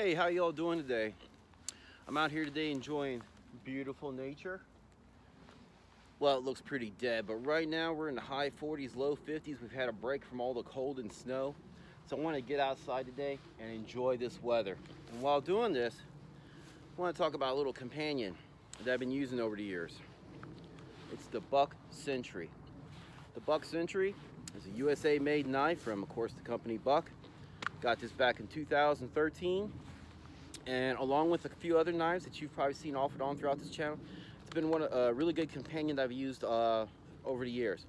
Hey, how y'all doing today? I'm out here today enjoying beautiful nature. Well, it looks pretty dead, but right now we're in the high 40s, low 50s. We've had a break from all the cold and snow. So I want to get outside today and enjoy this weather. And while doing this, I want to talk about a little companion that I've been using over the years. It's the Buck Sentry. The Buck Sentry is a USA made knife from, of course, the company Buck. Got this back in 2013. And along with a few other knives that you've probably seen off and on throughout this channel, it's been a really good companion that I've used over the years.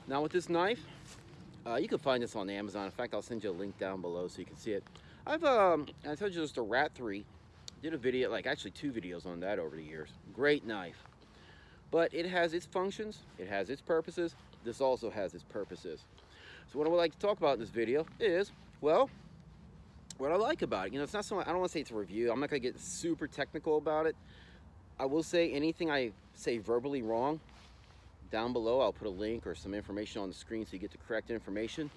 Now with this knife, you can find this on Amazon. In fact, I'll send you a link down below so you can see it. I told you just a Rat 3. Did a video, like actually 2 videos on that over the years. Great knife. But it has its functions, it has its purposes. This also has its purposes. So what I would like to talk about in this video is, well, what I like about it. You know, it's not so, I don't want to say it's a review. I'm not going to get super technical about it. I will say anything I say verbally wrong, down below I'll put a link or some information on the screen so you get the correct information.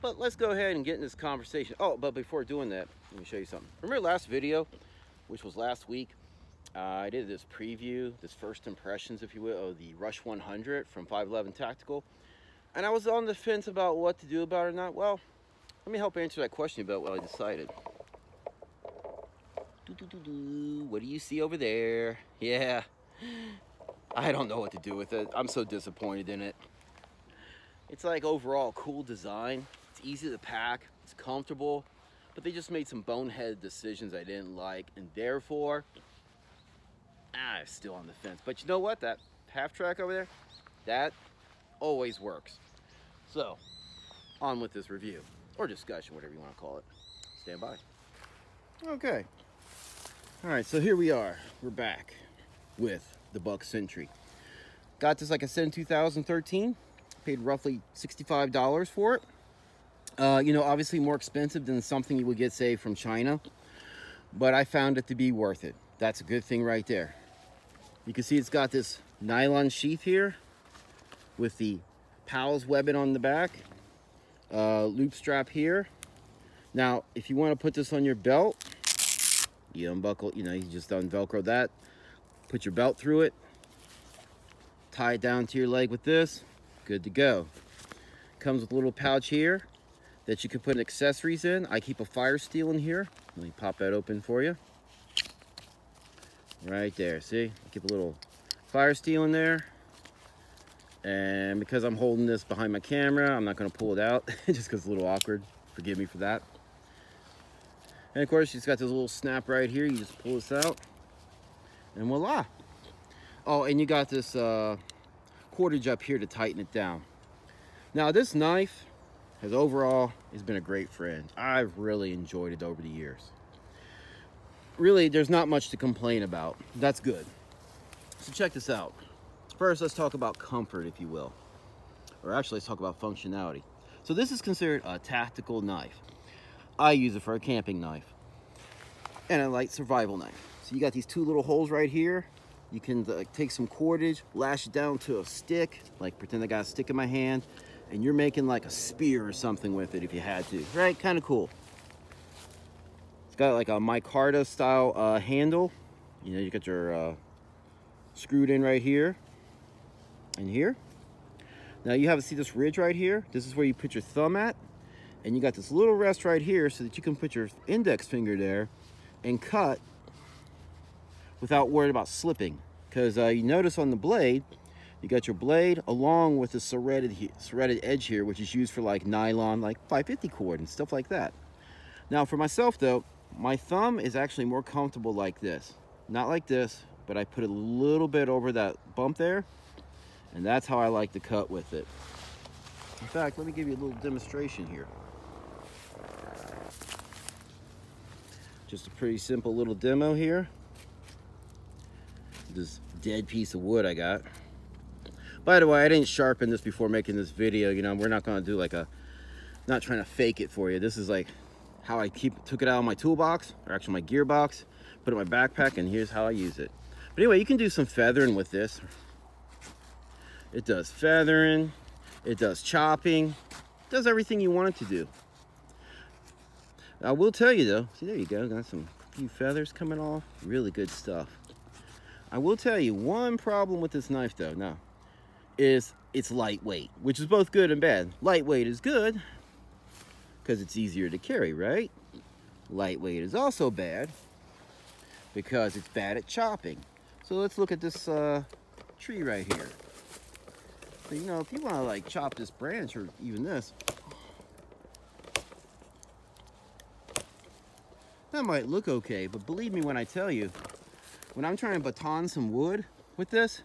But let's go ahead and get in this conversation. Oh, but before doing that, let me show you something. Remember last video, which was last week, I did this preview, this first impressions, if you will, of the Rush 100 from 511 Tactical. And I was on the fence about what to do about it or not. Well, let me help answer that question about what I decided. What do you see over there? Yeah, I don't know what to do with it. I'm so disappointed in it. It's like overall cool design. It's easy to pack. It's comfortable. But they just made some boneheaded decisions I didn't like. And therefore, I'm still on the fence. But you know what? That half track over there, that always works. So, on with this review. Or discussion, whatever you want to call it. Stand by. Okay. Alright, so here we are. We're back with the Buck Sentry. Got this, like I said, in 2013. Paid roughly $65 for it. You know, obviously more expensive than something you would get, say, from China. But I found it to be worth it. That's a good thing right there. You can see it's got this nylon sheath here with the Powell's webbing on the back. Loop strap here. Now, if you want to put this on your belt, you unbuckle, you know, you just unvelcro that, put your belt through it, tie it down to your leg with this, good to go. Comes with a little pouch here that you can put accessories in. I keep a fire steel in here. Let me pop that open for you. Right there, see? I keep a little fire steel in there. And because I'm holding this behind my camera, I'm not going to pull it out just because it's a little awkward. Forgive me for that. And of course, it's got this little snap right here. You just pull this out and voila. Oh, and you got this cordage up here to tighten it down. Now, this knife has been a great friend. I've really enjoyed it over the years. Really, there's not much to complain about. That's good. So check this out. First, let's talk about comfort, if you will. Or actually, let's talk about functionality. So this is considered a tactical knife. I use it for a camping knife and a light survival knife. So you got these 2 little holes right here. You can take some cordage, lash it down to a stick, like pretend I got a stick in my hand, and you're making like a spear or something with it if you had to. Right? Kind of cool. It's got like a micarta style handle. You know, you got your screwed in right here. And here. Now you see this ridge right here. This is where you put your thumb at. And you got this little rest right here so that you can put your index finger there and cut without worrying about slipping. Because you notice on the blade, you got your blade along with the serrated edge here, which is used for like nylon, like 550 cord and stuff like that. Now for myself though, my thumb is actually more comfortable like this. Not like this, but I put a little bit over that bump there. And that's how I like to cut with it. In fact, let me give you a little demonstration here. Just a pretty simple little demo here. This dead piece of wood I got. By the way, I didn't sharpen this before making this video. You know, we're not going to do like not trying to fake it for you. This is like how I took it out of my toolbox, or actually my gearbox, put it in my backpack, and here's how I use it. But anyway, you can do some feathering with this. It does feathering, it does chopping, it does everything you want it to do. I will tell you though, see there you go, got some few feathers coming off, really good stuff. I will tell you one problem with this knife though, now, is it's lightweight, which is both good and bad. Lightweight is good, because it's easier to carry, right? Lightweight is also bad, because it's bad at chopping. So let's look at this tree right here. So, you know, if you want to like chop this branch or even this, that might look okay, but believe me when I tell you, when I'm trying to baton some wood with this,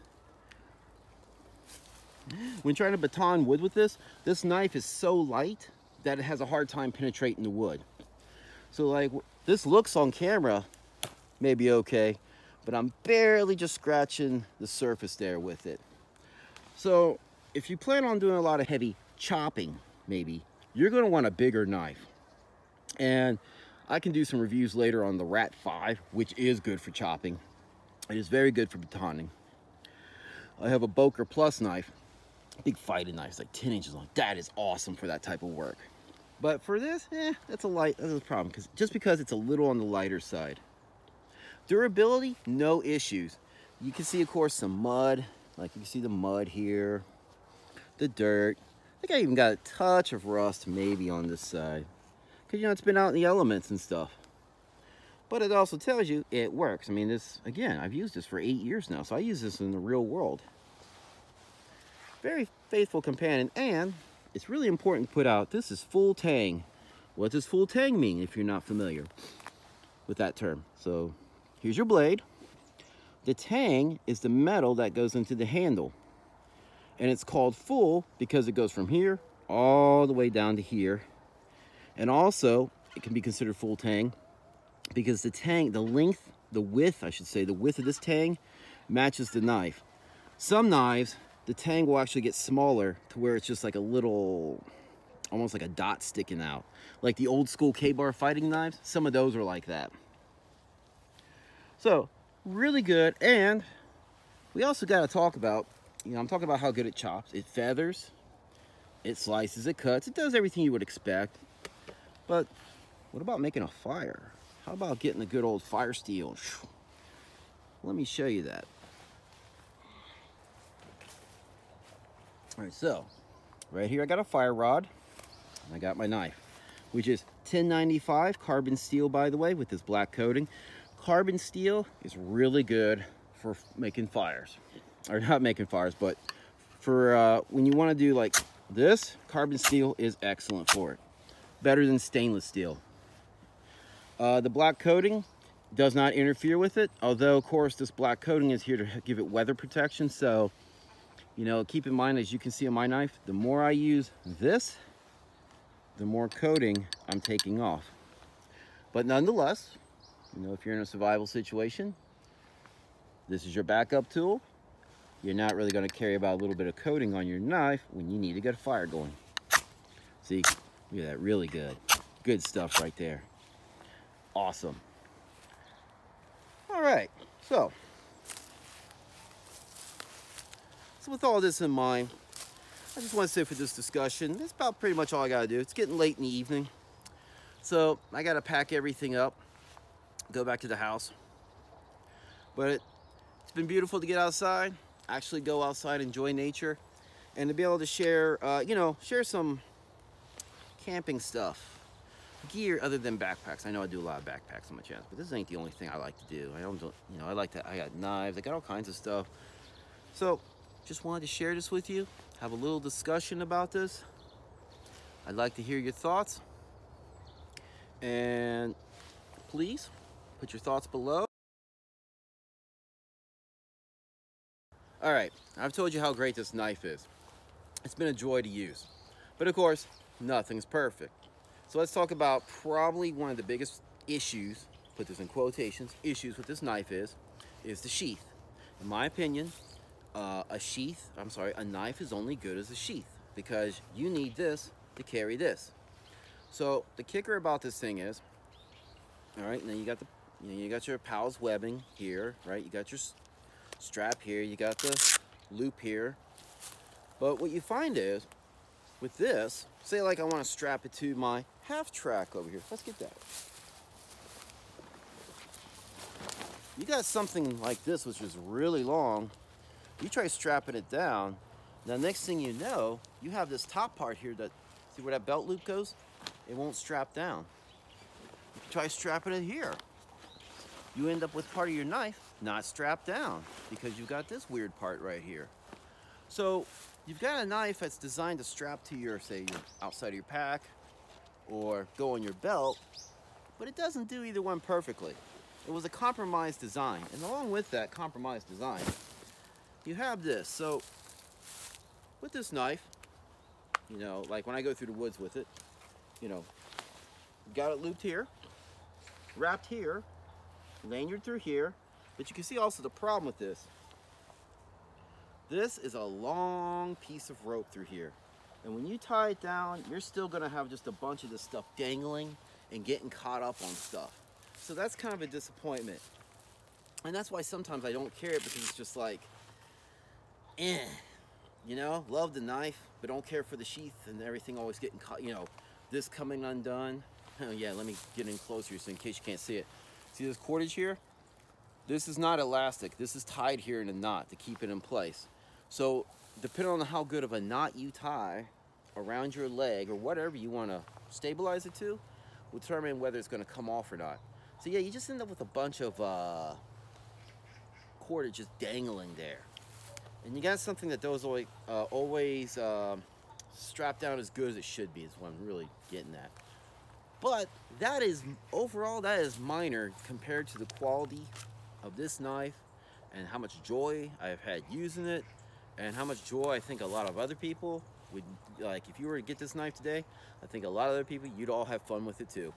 this knife is so light that it has a hard time penetrating the wood. So like, this looks on camera maybe okay, but I'm barely just scratching the surface there with it. So if you plan on doing a lot of heavy chopping, maybe, you're gonna want a bigger knife. And I can do some reviews later on the Rat 5, which is good for chopping. It is very good for batoning. I have a Boker Plus knife, big fighting knife, like 10 inches long. That is awesome for that type of work. But for this, that's a problem, just because it's a little on the lighter side. Durability, no issues. You can see, of course, some mud. Like you can see the mud here, the dirt. I think I even got a touch of rust maybe on this side, because, you know, it's been out in the elements and stuff. But it also tells you it works. I mean, this, again, I've used this for 8 years now, so I use this in the real world. Very faithful companion, and it's really important to put out, this is full tang. What does full tang mean if you're not familiar with that term? So here's your blade. The tang is the metal that goes into the handle. And it's called full because it goes from here all the way down to here. And also, it can be considered full tang because the tang, the width of this tang matches the knife. Some knives, the tang will actually get smaller to where it's just like a little, almost like a dot sticking out. Like the old school K-bar fighting knives, some of those are like that. So, really good. And we also got to talk about, you know, I'm talking about how good it chops. It feathers, it slices, it cuts, it does everything you would expect. But what about making a fire? How about getting the good old fire steel? Let me show you that. All right, so right here I got a fire rod, and I got my knife, which is 1095 carbon steel, by the way, with this black coating. Carbon steel is really good for making fires, or not making fires, but for when you want to do like this, carbon steel is excellent for it. Better than stainless steel. The black coating does not interfere with it, although of course this black coating is here to give it weather protection. So, you know, keep in mind, as you can see on my knife, the more I use this, the more coating I'm taking off. But nonetheless, you know, if you're in a survival situation, this is your backup tool. You're not really going to carry about a little bit of coating on your knife when you need to get a fire going. See, look at that, really good. Good stuff right there. Awesome. All right, so with all this in mind, I just want to say for this discussion, that's about pretty much all I got to do. It's getting late in the evening, so I got to pack everything up, go back to the house. But it's been beautiful to get outside, actually go outside, enjoy nature, and to be able to share, you know, share some camping stuff. Gear other than backpacks. I know I do a lot of backpacks on my channel, but this ain't the only thing I like to do. I don't, you know, I got knives, I got all kinds of stuff. So, just wanted to share this with you, have a little discussion about this. I'd like to hear your thoughts. And please, put your thoughts below. All right, I've told you how great this knife is. It's been a joy to use. But of course, nothing's perfect. So let's talk about probably one of the biggest issues, put this in quotations, issues with this knife is the sheath. In my opinion, a knife is only good as a sheath, because you need this to carry this. So the kicker about this thing is, all right, and then you got your Powell's webbing here, right? You got your strap here, you got the loop here. But what you find is, with this, say like I want to strap it to my half track over here. Let's get that. You got something like this which is really long. You try strapping it down. Now next thing you know, you have this top part here that, see where that belt loop goes? It won't strap down. You try strapping it here. You end up with part of your knife not strapped down because you've got this weird part right here. So you've got a knife that's designed to strap to your, say, your outside of your pack or go on your belt, but it doesn't do either one perfectly. It was a compromised design, and along with that compromised design, you have this. So with this knife, you know, like when I go through the woods with it, you know, got it looped here, wrapped here, lanyard through here, but you can see also the problem with this. This is a long piece of rope through here. And when you tie it down, you're still gonna have just a bunch of this stuff dangling and getting caught up on stuff. So that's kind of a disappointment. And that's why sometimes I don't care, because it's just like, you know, love the knife, but don't care for the sheath and everything always getting caught, you know, this coming undone. Oh yeah, let me get in closer so in case you can't see it. See this cordage here? This is not elastic. This is tied here in a knot to keep it in place. So depending on how good of a knot you tie around your leg or whatever you want to stabilize it to, will determine whether it's going to come off or not. So yeah, you just end up with a bunch of cordage just dangling there. And you got something that does always strapped down as good as it should be, is what I'm really getting at. But that is, overall, that is minor compared to the quality of this knife and how much joy I've had using it and how much joy I think a lot of other people would, like if you were to get this knife today, I think a lot of other people, you'd all have fun with it too.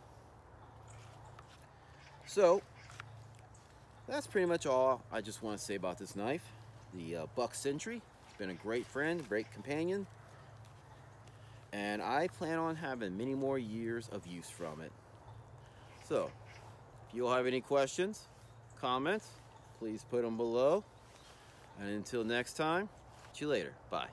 So that's pretty much all I just want to say about this knife. The Buck Sentry. It's been a great friend, great companion, and I plan on having many more years of use from it. So if you all have any questions, comments, please put them below, and until next time, see you later. Bye.